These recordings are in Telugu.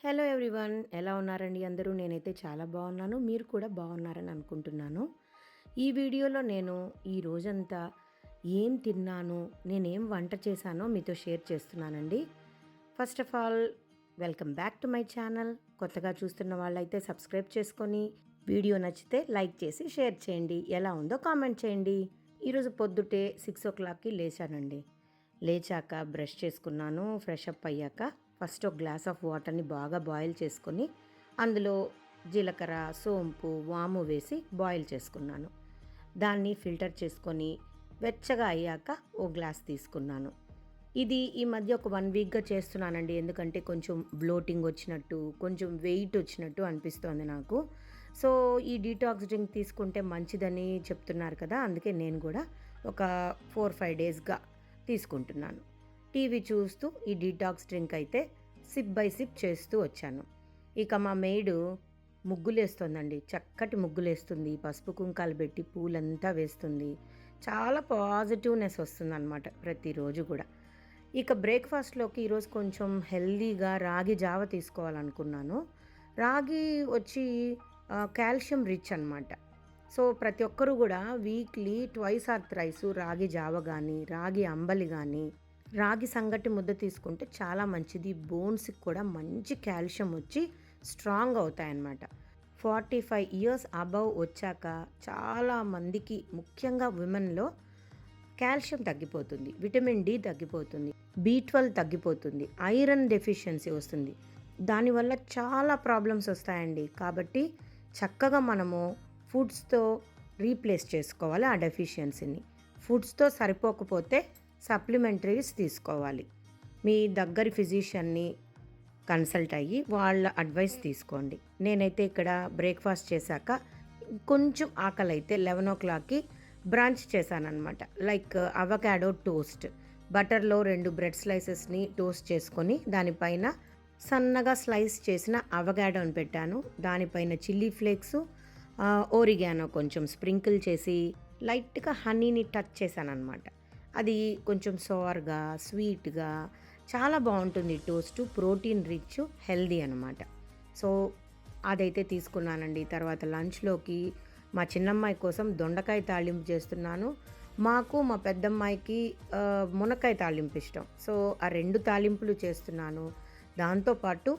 హలో ఎవ్రీవన్, ఎలా ఉన్నారండి అందరూ? నేనైతే చాలా బాగున్నాను. మీరు కూడా బాగున్నారని అనుకుంటున్నాను. ఈ వీడియోలో నేను ఈ రోజంతా ఏం తిన్నాను, నేనేం వంట చేశానో మీతో షేర్ చేస్తున్నానండి. First of all, welcome back to my channel. కొత్తగా చూస్తున్న వాళ్ళైతే సబ్స్క్రైబ్ చేసుకొని, వీడియో నచ్చితే లైక్ చేసి షేర్ చేయండి. ఎలా ఉందో కామెంట్ చేయండి. ఈరోజు పొద్దుటే 6 o'clockకి లేచానండి. లేచాక బ్రష్ చేసుకున్నాను. ఫ్రెష్ అప్ అయ్యాక ఫస్ట్ ఒక గ్లాస్ ఆఫ్ వాటర్ని బాగా బాయిల్ చేసుకొని అందులో జీలకర్ర, సోంపు, వాము వేసి బాయిల్ చేసుకున్నాను. దాన్ని ఫిల్టర్ చేసుకొని వెచ్చగా అయ్యాక ఓ గ్లాస్ తీసుకున్నాను. ఇది ఈ మధ్య ఒక 1 వీక్గా చేస్తున్నానండి. ఎందుకంటే కొంచెం బ్లోటింగ్ వచ్చినట్టు, కొంచెం వెయిట్ వచ్చినట్టు అనిపిస్తోంది నాకు. సో ఈ డీటాక్స్ డ్రింక్ తీసుకుంటే మంచిదని చెప్తున్నారు కదా, అందుకే నేను కూడా ఒక 4-5 డేస్గా తీసుకుంటున్నాను. టీవీ చూస్తూ ఈ డీటాక్స్ డ్రింక్ అయితే సిప్ బై సిప్ చేస్తూ వచ్చాను. ఇక మా మెయిడ్ ముగ్గులేస్తుందండి. చక్కటి ముగ్గులేస్తుంది, పసుపు కుంకాలు పెట్టి పూలంతా వేస్తుంది. చాలా పాజిటివ్నెస్ వస్తుందన్నమాట ప్రతిరోజు కూడా. ఇక బ్రేక్ఫాస్ట్లోకి ఈరోజు కొంచెం హెల్దీగా రాగి జావ తీసుకోవాలనుకున్నాను. రాగి వచ్చి కాల్షియం రిచ్ అనమాట. సో ప్రతి ఒక్కరూ కూడా వీక్లీ ట్వైస్ ఆర్ థ్రైస్ రాగి జావ కానీ, రాగి అంబలి కానీ, రాగి సంగటి ముద్ద తీసుకుంటే చాలా మంచిది. బోన్స్కి కూడా మంచి కాల్షియం వచ్చి స్ట్రాంగ్ అవుతాయన్నమాట. 45 ఇయర్స్ అబవ్ వచ్చాక చాలామందికి, ముఖ్యంగా విమెన్లో కాల్షియం తగ్గిపోతుంది, విటమిన్ డి తగ్గిపోతుంది, B12 తగ్గిపోతుంది, ఐరన్ డెఫిషియన్సీ వస్తుంది. దానివల్ల చాలా ప్రాబ్లమ్స్ వస్తాయండి. కాబట్టి చక్కగా మనము ఫుడ్స్తో రీప్లేస్ చేసుకోవాలి ఆ డెఫిషియన్సీని. ఫుడ్స్తో సరిపోకపోతే సప్లిమెంటరీస్ తీసుకోవాలి. మీ దగ్గరి ఫిజిషియన్ని కన్సల్ట్ అయ్యి వాళ్ళ అడ్వైస్ తీసుకోండి. నేనైతే ఇక్కడ బ్రేక్ఫాస్ట్ చేశాక కొంచెం ఆకలి అయితే 11 o'clockకి బ్రాంచ్ చేశానమాట. లైక్ అవకాడో టోస్ట్, బటర్లో 2 బ్రెడ్ స్లైసెస్ని టోస్ట్ చేసుకొని దానిపైన సన్నగా స్లైస్ చేసిన అవకాడోని పెట్టాను. దానిపైన చిల్లీ ఫ్లేక్స్, ఓరిగానో కొంచెం స్ప్రింకిల్ చేసి లైట్గా హనీని టచ్ చేశానమాట. అది కొంచెం సోర్గా, స్వీట్గా చాలా బాగుంటుంది టోస్టు. ప్రోటీన్ రిచ్, హెల్దీ అనమాట. సో అదైతే తీసుకున్నానండి. తర్వాత లంచ్లోకి మా చిన్నమ్మాయి కోసం దొండకాయ తాళింపు చేస్తున్నాను. మాకు మా పెద్దమ్మాయికి మునక్కాయ తాళింపు ఇష్టం. సో ఆ 2 తాళింపులు చేస్తున్నాను. దాంతోపాటు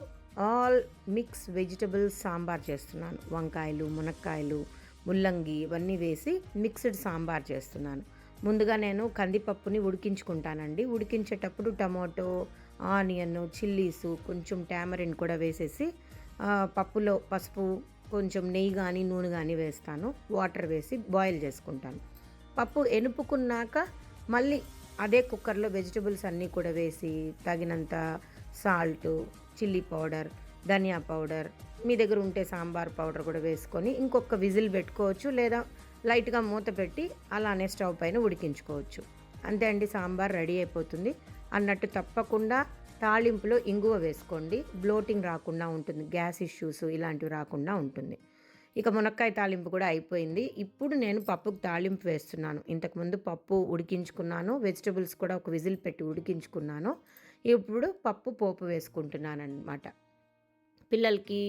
ఆల్ మిక్స్ వెజిటబుల్స్ సాంబార్ చేస్తున్నాను. వంకాయలు, మునక్కాయలు, ముల్లంగి ఇవన్నీ వేసి మిక్స్డ్ సాంబార్ చేస్తున్నాను. ముందుగా నేను కందిపప్పుని ఉడికించుకుంటానండి. ఉడికించేటప్పుడు టమాటో, ఆనియన్, చిల్లీసు, కొంచెం టామరిన్ కూడా వేసేసి పప్పులో పసుపు, కొంచెం నెయ్యి కానీ నూనె కానీ వేస్తాను. వాటర్ వేసి బాయిల్ చేసుకుంటాను. పప్పు ఎనుపుకున్నాక మళ్ళీ అదే కుక్కర్లో వెజిటబుల్స్ అన్నీ కూడా వేసి తగినంత సాల్టు, చిల్లీ పౌడర్, ధనియా పౌడర్, మీ దగ్గర ఉంటే సాంబార్ పౌడర్ కూడా వేసుకొని ఇంకొక విజిల్ పెట్టుకోవచ్చు, లేదా లైట్గా మూత పెట్టి అలానే స్టవ్ పైన ఉడికించుకోవచ్చు. అంతే అండి, సాంబార్ రెడీ అయిపోతుంది. అన్నట్టు తప్పకుండా తాళింపులో ఇంగువ వేసుకోండి. బ్లోటింగ్ రాకుండా ఉంటుంది, గ్యాస్ ఇష్యూస్ ఇలాంటివి రాకుండా ఉంటుంది. ఇక మునక్కాయ తాళింపు కూడా అయిపోయింది. ఇప్పుడు నేను పప్పుకు తాళింపు వేస్తున్నాను. ఇంతకుముందు పప్పు ఉడికించుకున్నాను, వెజిటబుల్స్ కూడా ఒక విజిల్ పెట్టి ఉడికించుకున్నాను. ఇప్పుడు పప్పు పోపు వేసుకుంటున్నాను అన్నమాట. పిల్లలకి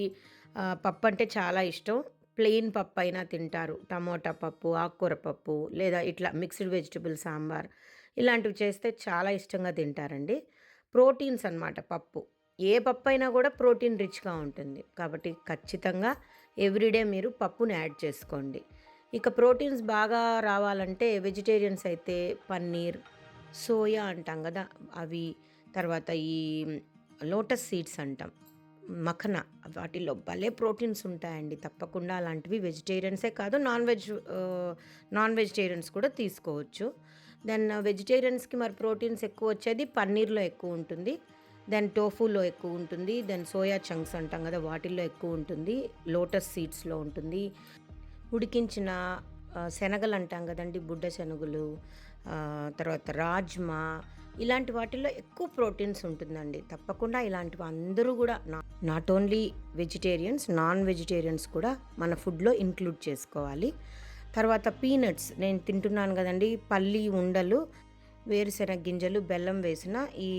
పప్పు అంటే చాలా ఇష్టం. ప్లెయిన్ పప్పు అయినా తింటారు. టమోటా పప్పు, ఆకుకూర పప్పు, లేదా ఇట్లా మిక్స్డ్ వెజిటబుల్ సాంబార్ ఇలాంటివి చేస్తే చాలా ఇష్టంగా తింటారండి. ప్రోటీన్స్ అన్నమాట పప్పు. ఏ పప్పు అయినా కూడా ప్రోటీన్ రిచ్గా ఉంటుంది. కాబట్టి ఖచ్చితంగా ఎవ్రీడే మీరు పప్పుని యాడ్ చేసుకోండి. ఇక ప్రోటీన్స్ బాగా రావాలంటే వెజిటేరియన్స్ అయితే పన్నీర్, సోయా అంటాం కదా అవి, తర్వాత ఈ లోటస్ సీడ్స్ అంటాం, మఖన, వాటిల్లో భలే ప్రోటీన్స్ ఉంటాయండి. తప్పకుండా అలాంటివి వెజిటేరియన్సే కాదు, నాన్ వెజిటేరియన్స్ కూడా తీసుకోవచ్చు. దెన్ వెజిటేరియన్స్కి మరి ప్రోటీన్స్ ఎక్కువ వచ్చేది పన్నీర్లో ఎక్కువ ఉంటుంది, దెన్ టోఫూలో ఎక్కువ ఉంటుంది, దెన్ సోయా చంక్స్ అంటాం కదా వాటిల్లో ఎక్కువ ఉంటుంది, లోటస్ సీడ్స్లో ఉంటుంది, ఉడికించిన శనగలు అంటాం కదండి, బుడ్డ శనగలు, తర్వాత రాజ్మా, ఇలాంటి వాటిల్లో ఎక్కువ ప్రోటీన్స్ ఉంటుందండి. తప్పకుండా ఇలాంటివి అందరూ కూడా not only vegetarians, non vegetarians కూడా మన ఫుడ్లో ఇంక్లూడ్ చేసుకోవాలి. తర్వాత పీనట్స్ నేను తింటున్నాను కదండి, పల్లి ఉండలు. వేరుశెనగ గింజలు, బెల్లం వేసిన ఈ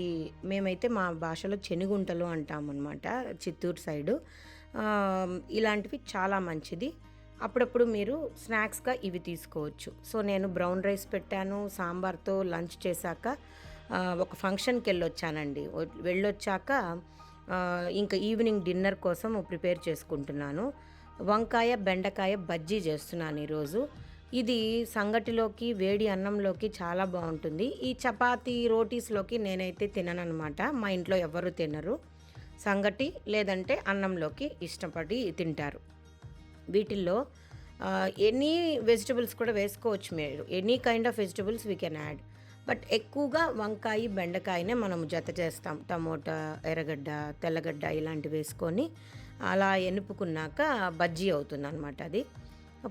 మేమైతే మా భాషలో చెనిగుంటలు అంటామన్నమాట చిత్తూరు సైడు. ఇలాంటివి చాలా మంచిది. అప్పుడప్పుడు మీరు స్నాక్స్‌గా ఇవి తీసుకోవచ్చు. సో, నేను బ్రౌన్ రైస్ పెట్టాను. సాంబార్‌తో లంచ్ చేశాక ఒక ఫంక్షన్‌కెళ్ళొచ్చానండి. వెళ్ళొచ్చాక ఇంకా ఈవినింగ్ డిన్నర్ కోసం ప్రిపేర్ చేసుకుంటున్నాను. వంకాయ, బెండకాయ బజ్జీ చేస్తున్నాను ఈరోజు. ఇది సంగటిలోకి, వేడి అన్నంలోకి చాలా బావుంటుంది. ఈ చపాతీ, రోటీస్‌లోకి నేనైతే తినననమాట. మా ఇంట్లో ఎవ్వరు తినరు. సంగటి లేదంటే అన్నంలోకి ఇష్టపడి తింటారు. వీటిల్లో ఎనీ వెజిటబుల్స్ కూడా వేసుకోవచ్చు మీరు. Any kind of vegetables we can add. But ఎక్కువగా వంకాయ, బెండకాయనే మనం జత చేస్తాం. టమోటా, ఎర్రగడ్డ, తెల్లగడ్డ ఇలాంటివి వేసుకొని అలా ఎనుపుకున్నాక బజ్జీ అవుతుందనమాట అది.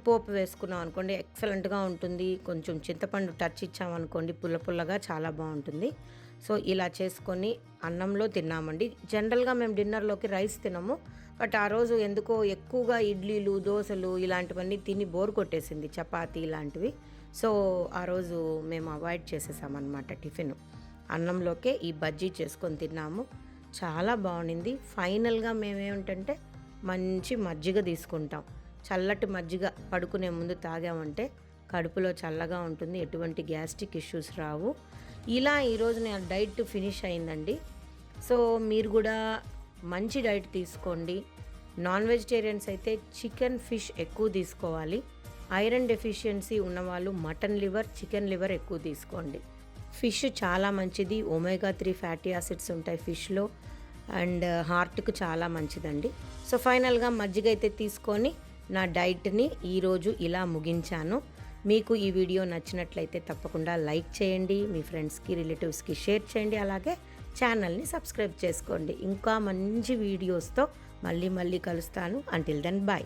పోపు వేసుకున్నాం అనుకోండి ఎక్సలెంట్గా ఉంటుంది. కొంచెం చింతపండు టచ్ ఇచ్చామనుకోండి పుల్ల పుల్లగా చాలా బాగుంటుంది. సో, ఇలా చేసుకొని అన్నంలో తిన్నామండి. జనరల్గా మేము డిన్నర్లోకి రైస్ తినము. బట్ ఆ రోజు ఎందుకో ఎక్కువగా ఇడ్లీలు, దోశలు ఇలాంటివన్నీ తిని బోర్ కొట్టేసింది, చపాతీ ఇలాంటివి. సో, ఆ రోజు మేము అవాయిడ్ చేసేసామన్నమాట టిఫిన్. అన్నంలోకే ఈ బజ్జీ చేసుకొని తిన్నాము. చాలా బాగుండింది. ఫైనల్గా మేమేమిటంటే మంచి మజ్జిగ తీసుకుంటాం. చల్లటి మజ్జిగ పడుకునే ముందు తాగామంటే కడుపులో చల్లగా ఉంటుంది. ఎటువంటి గ్యాస్ట్రిక్ ఇష్యూస్ రావు. ఇలా ఈరోజు నా డైట్ ఫినిష్ అయిందండి. సో, మీరు కూడా మంచి డైట్ తీసుకోండి. నాన్ వెజిటేరియన్స్ అయితే చికెన్, ఫిష్ ఎక్కువ తీసుకోవాలి. ఐరన్ డెఫిషియన్సీ ఉన్నవాళ్ళు మటన్ లివర్, చికెన్ లివర్ ఎక్కువ తీసుకోండి. ఫిష్ చాలా మంచిది. ఒమేగా 3 ఫ్యాటీ యాసిడ్స్ ఉంటాయి ఫిష్లో. అండ్ హార్ట్కు చాలా మంచిదండి. సో, ఫైనల్గా మజ్జిగ అయితే తీసుకొని నా డైట్ని ఈరోజు ఇలా ముగించాను. మీకు ఈ వీడియో నచ్చినట్లయితే తప్పకుండా లైక్ చేయండి. మీ ఫ్రెండ్స్కి, రిలేటివ్స్కి షేర్ చేయండి. అలాగే ఛానల్ని సబ్స్క్రైబ్ చేసుకోండి. ఇంకా మంచి వీడియోస్తో మళ్ళీ కలుస్తాను. Until then bye.